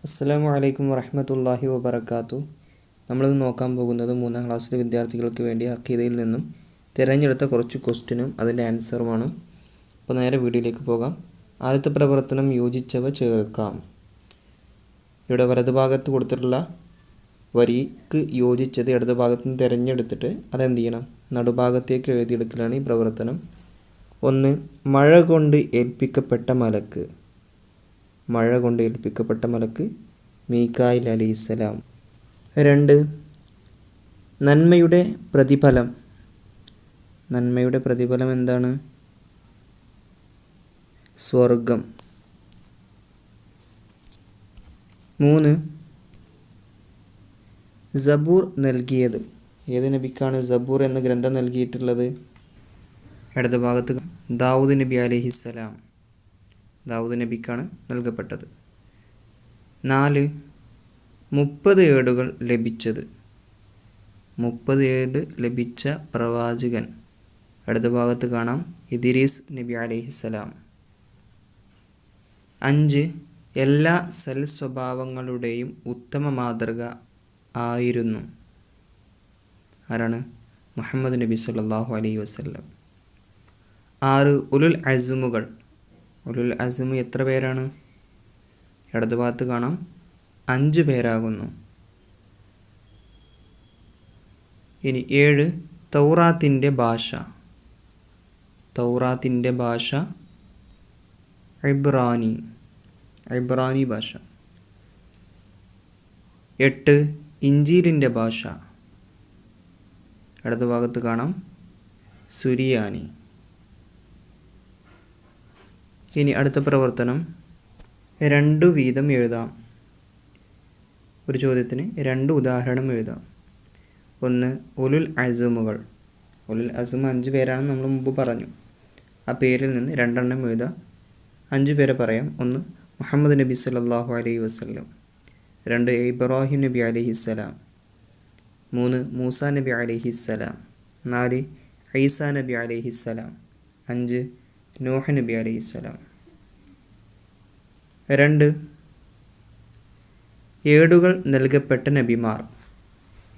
അസ്സലാമു അലൈക്കും വറഹ്മത്തുള്ളാഹി വബറകാതുഹു. നമ്മളിന്ന് നോക്കാൻ പോകുന്നത് 3ാം ക്ലാസ്സിലെ വിദ്യാർത്ഥികൾക്ക് വേണ്ടി അഖീദയിൽ നിന്നും തിരഞ്ഞെടുത്ത കുറച്ച് ക്വസ്റ്റ്യനും അതിൻ്റെ ആൻസറുമാണ്. അപ്പോൾ നേരെ വീഡിയോയിലേക്ക് പോകാം. ആദ്യത്തെ പ്രവർത്തനം യോജിച്ചവ ചേർക്കാം. ഇവിടെ വലതുഭാഗത്ത് കൊടുത്തിട്ടുള്ള വരിക്ക് യോജിച്ചത് ഇടതുഭാഗത്ത് നിന്ന് തിരഞ്ഞെടുത്തിട്ട് അതെന്ത് ചെയ്യണം, നടുഭാഗത്തേക്ക് എഴുതിയെടുക്കലാണ് ഈ പ്രവർത്തനം. 1. മഴ കൊണ്ട് ഏൽപ്പിക്കപ്പെട്ട മലക്ക്. മഴ കൊണ്ട് ഏൽപ്പിക്കപ്പെട്ട മലക്ക് മീകായിൽ അലൈഹിസ്സലാം. 2. നന്മയുടെ പ്രതിഫലം. നന്മയുടെ പ്രതിഫലം എന്താണ്? സ്വർഗം. 3. സബൂർ നൽകിയത്. ഏത് നബിക്കാണ് സബൂർ എന്ന ഗ്രന്ഥം നൽകിയിട്ടുള്ളത്? ഇടത് ഭാഗത്ത് ദാവൂദ് നബി അലൈഹിസ്സലാം. ദാവൂദ് നബിക്കാണ് നൽകപ്പെട്ടത്. 4. 30 ഏടുകൾ ലഭിച്ചത്. 30 ഏട് ലഭിച്ച പ്രവാചകൻ ഇടത് ഭാഗത്ത് കാണാം, ഇദ്രീസ് നബി അലൈഹിസ്സലാം. 5. എല്ലാ സൽസ്വഭാവങ്ങളുടെയും ഉത്തമ മാതൃക ആയിരുന്നു. ആരാണ്? മുഹമ്മദ് നബി സല്ലല്ലാഹു അലൈഹി വസല്ലം. 6. ഉലുൽ അസ്മുകൾ. ഉലുൽ അസ്മ് എത്ര പേരാണ്? ഇടത് ഭാഗത്ത് കാണാം, 5 പേരാകുന്നു. ഇനി 7. തൗറാത്തിൻ്റെ ഭാഷ. തൗറാത്തിൻ്റെ ഭാഷ ഇബ്രാനി. ഇബ്രാനി ഭാഷ. 8. ഇഞ്ചീലിൻ്റെ ഭാഷ. ഇടത് ഭാഗത്ത് കാണാം, സുരിയാനി. ഇനി അടുത്ത പ്രവർത്തനം 2 വീതം എഴുതാം. ഒരു ചോദ്യത്തിന് 2 ഉദാഹരണം എഴുതാം. 1. ഉലുൽ അസ്മുകൾ. ഉലുൽ അസ്മ് 5 പേരാണെന്ന് നമ്മൾ മുമ്പ് പറഞ്ഞു. ആ പേരിൽ നിന്ന് 2 എണ്ണം എഴുതാം. 5 പേരെ പറയാം. 1. മുഹമ്മദ് നബി സല്ലല്ലാഹു അലൈഹി വസല്ലം. 2. ഇബ്രാഹിം നബി അലൈഹിസ്സലാം. 3. മൂസാ നബി അലൈഹിസ്സലാം. 4. ഈസാ നബി അലൈഹിസ്സലാം. 5. നൂഹ് നബി അലൈഹിസ്സലാം. 2. ഏടുകൾ നൽകപ്പെട്ട നബിമാർ.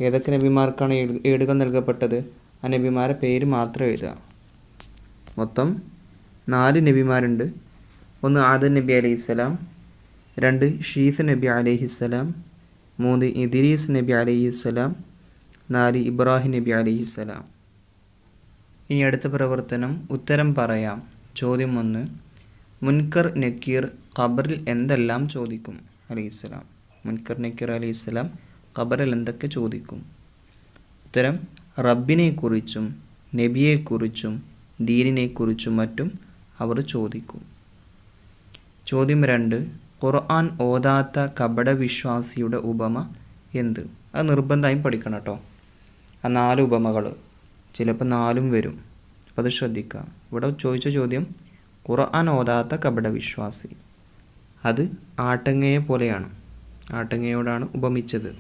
ഏതൊക്കെ നബിമാർക്കാണ് ഏടുകൾ നൽകപ്പെട്ടത്? ആ നബിമാരെ പേര് മാത്രം എഴുതുക. മൊത്തം 4 നബിമാരുണ്ട്. 1. ആദം നബി അലൈഹിസ്സലാം. 2. ഷീസ് നബി അലൈഹിസ്സലാം. 3. ഇദ്രീസ് നബി അലൈഹിസ്സലാം. 4. ഇബ്രാഹിം നബി അലൈഹിസ്സലാം. ഇനി അടുത്ത പ്രവർത്തനം ഉത്തരം പറയാം. ചോദ്യം 1. മുൻകർ നക്കീർ ഖബറിൽ എന്തെല്ലാം ചോദിക്കും? അലൈഹിസ്സലാം. മുൻകർ നക്കീർ അലൈഹിസ്സലാം ഖബറിൽ എന്തൊക്കെ ചോദിക്കും? ഉത്തരം: റബ്ബിനെക്കുറിച്ചും നബിയെക്കുറിച്ചും ദീനിനെക്കുറിച്ചും മറ്റും അവർ ചോദിക്കും. ചോദ്യം 2. ഖുർആൻ ഓതാത്ത കപടവിശ്വാസിയുടെ ഉപമ എന്ത്? അത് നിർബന്ധമായും പഠിക്കണം കേട്ടോ. ആ 4 ഉപമകൾ ചിലപ്പോൾ 4ഉം വരും, അപ്പോൾ അത് ശ്രദ്ധിക്കുക. ഇവിടെ ചോദിച്ച ചോദ്യം ഖുർആൻ ഓതാത്ത കപടവിശ്വാസി. അത് ആട്ടങ്ങയെ പോലെയാണ്, ആട്ടങ്ങയോടാണ് ഉപമിച്ചത്.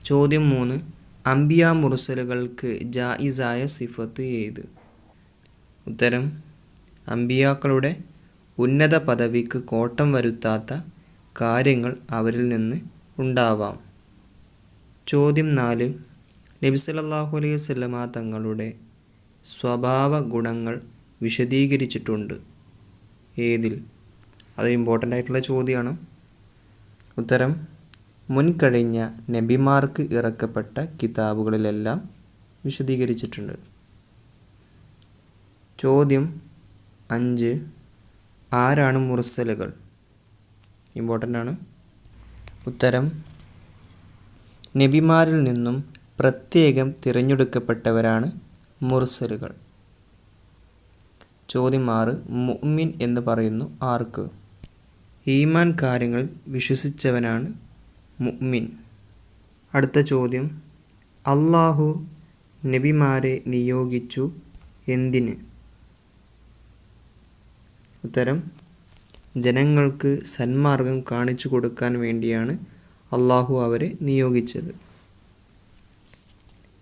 ചോദ്യം 3. അംബിയ മുർസലുകൾക്ക് ജായിസായ സിഫത്ത് ഏത്? ഉത്തരം: അംബിയാക്കളുടെ ഉന്നത പദവിക്ക് കോട്ടം വരുത്താത്ത കാര്യങ്ങൾ അവരിൽ നിന്ന് ഉണ്ടാവാം. ചോദ്യം 4. നബി സല്ലല്ലാഹു അലൈഹി വസല്ലമ തങ്ങളുടെ സ്വഭാവ ഗുണങ്ങൾ വിശദീകരിച്ചിട്ടുണ്ട്. ഏതിൽ? അത് ഇമ്പോർട്ടൻ്റ് ആയിട്ടുള്ള ചോദ്യമാണ്. ഉത്തരം: മുൻകഴിഞ്ഞ നബിമാർക്ക് ഇറക്കപ്പെട്ട കിതാബുകളിലെല്ലാം വിശദീകരിച്ചിട്ടുണ്ട്. ചോദ്യം 5. ആരാണ് മുർസലുകൾ? ഇമ്പോർട്ടൻ്റ് ആണ്. ഉത്തരം: നബിമാരിൽ നിന്നും പ്രത്യേകം തിരഞ്ഞെടുക്കപ്പെട്ടവരാണ് മുർസലുകൾ. ചോദ്യം 6. മുഅ്മിൻ എന്ന് പറയുന്നു ആർക്ക്? ഈമാൻ കാര്യങ്ങൾ വിശ്വസിച്ചവനാണ് മുഅ്മിൻ. അടുത്ത ചോദ്യം: അല്ലാഹു നബിമാരെ നിയോഗിച്ചു എന്തിന്? ഉത്തരം: ജനങ്ങൾക്ക് സന്മാർഗം കാണിച്ചു കൊടുക്കാൻ വേണ്ടിയാണ് അല്ലാഹു അവരെ നിയോഗിച്ചത്.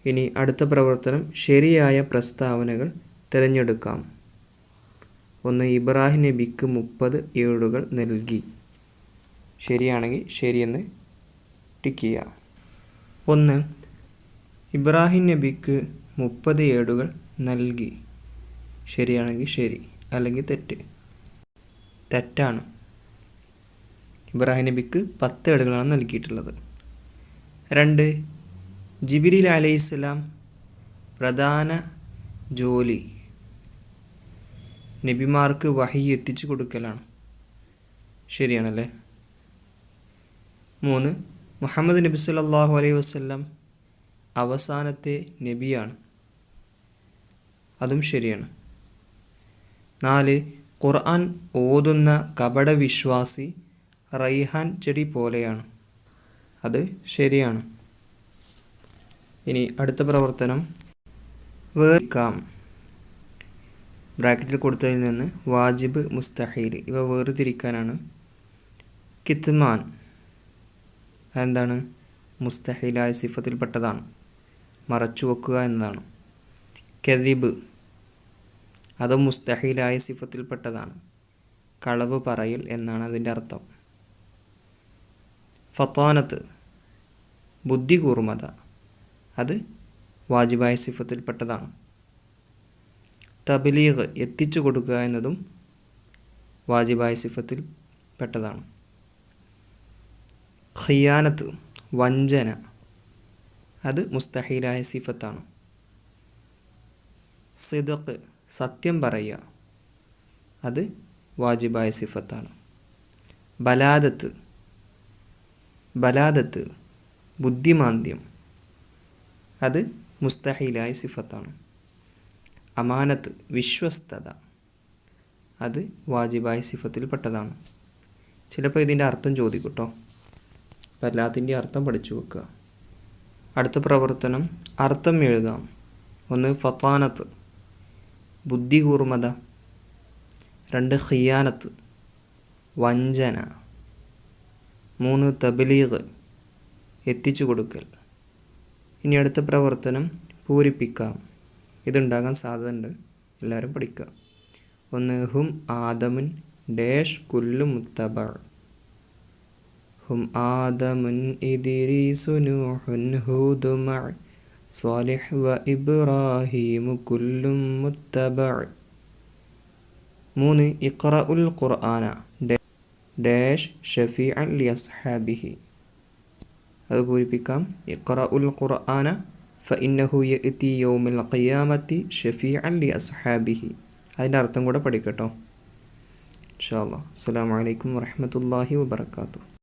ഇനി അടുത്ത പ്രവർത്തനം ശരിയായ പ്രസ്താവനകൾ തിരഞ്ഞെടുക്കാം. 1. ഇബ്രാഹിം നബിക്ക് 30 ഏടുകൾ നൽകി. ശരിയാണെങ്കിൽ ശരിയെന്ന് ടിക്ക് ചെയ്യുക. 1. ഇബ്രാഹിം നബിക്ക് 30 ഏടുകൾ നൽകി. ശരിയാണെങ്കിൽ ശരി, അല്ലെങ്കിൽ തെറ്റ്. തെറ്റാണ്. ഇബ്രാഹിം നബിക്ക് 10 ഏടുകളാണ് നൽകിയിട്ടുള്ളത്. 2. ജിബ്രീൽ അലൈഹിസ്സലാം പ്രധാന ജോലി നബിമാർക്ക് വഹി എത്തിച്ചു കൊടുക്കലാണ്. ശരിയാണല്ലേ. 3. മുഹമ്മദ് നബി സല്ലല്ലാഹു അലൈഹി വസല്ലം അവസാനത്തെ നബിയാണ്. അതും ശരിയാണ്. 4. ഖുർആൻ ഓതുന്ന കപട വിശ്വാസി റൈഹാൻ ചെടി പോലെയാണ്. അത് ശരിയാണ്. ഇനി അടുത്ത പ്രവർത്തനം വേർതിരിക്കാം. ബ്രാക്കറ്റിൽ കൊടുത്തതിൽ നിന്ന് വാജിബ്, മുസ്തഹീൽ ഇവ വേർതിരിക്കാനാണ്. കിത്മാൻ എന്താണ്? മുസ്തഹീലായ സിഫത്തിൽപ്പെട്ടതാണ്, മറച്ചു വെക്കുക എന്നതാണ്. കദിബ് അത് മുസ്തഹീലായ സിഫത്തിൽപ്പെട്ടതാണ്, കളവ് പറയൽ എന്നാണ് അതിൻ്റെ അർത്ഥം. ഫത്താനത്ത് ബുദ്ധി കൂർമത, അത് വാജിബായ സിഫത്തിൽപ്പെട്ടതാണ്. തബ്ലീഗ് എത്തിച്ചു കൊടുക്കുക എന്നതും വാജിബായ സിഫത്തിൽ പെട്ടതാണ്. ഖിയാനത്ത് വഞ്ചന, അത് മുസ്തഹീലായ സിഫത്താണ്. സിദ്ഖ് സത്യം പറയുക, അത് വാജിബായ സിഫത്താണ്. ബലാദത്ത് ബുദ്ധിമാന്ദ്യം, അത് മുസ്തഹീലായ സിഫത്താണ്. അമാനത്ത് വിശ്വസ്തത, അത് വാജിബായ സിഫത്തിൽപ്പെട്ടതാണ്. ചിലപ്പോൾ ഇതിൻ്റെ അർത്ഥം ചോദിക്കും കേട്ടോ. അപ്പോൾ എല്ലാത്തിൻ്റെ അർത്ഥം പഠിച്ചു വെക്കുക. അടുത്ത പ്രവർത്തനം അർത്ഥം എഴുതാം. 1. ഫത്താനത്ത് ബുദ്ധി കൂർമത. 2. ഖിയാനത്ത് വഞ്ചന. 3. തബ്ലീഗ് എത്തിച്ചു കൊടുക്കൽ. ഇനി അടുത്ത പ്രവർത്തനം പൂരിപ്പിക്കാം. ഇതുണ്ടാകാൻ സാധ്യതയുണ്ട്, എല്ലാവരും പഠിക്കുക. 1. ഹും ആദമുൻ ഡാഷ് കുല്ലു മുത്തബ. ഹും ആദമുൻ ഇദ്രീസു നൂഹുൻ ഹൂദു മഅ സ്വാലിഹ് വ ഇബ്രാഹീമു കുല്ലും മുത്തബ. 3. ഇഖ്റഉൽ ഖുർആന ഡാഷ് ഷഫീഅൻ ലി അസ്ഹാബിഹി. അത് പൂരിപ്പിക്കാം. ഇഖ്റഉൽ ഖുർആന ഫഇന്നഹു യഅതി യൗമൽ ഖിയാമത്തി ഷഫീഅൻ ലി അസ്ഹാബിഹി. അതിൻ്റെ അർത്ഥം കൂടെ പഠിക്കട്ടോ ഇൻഷാ അല്ലാഹ്. അസ്സലാമു അലൈക്കും വറഹ്മത്തുള്ളാഹി വബറകാതുഹു.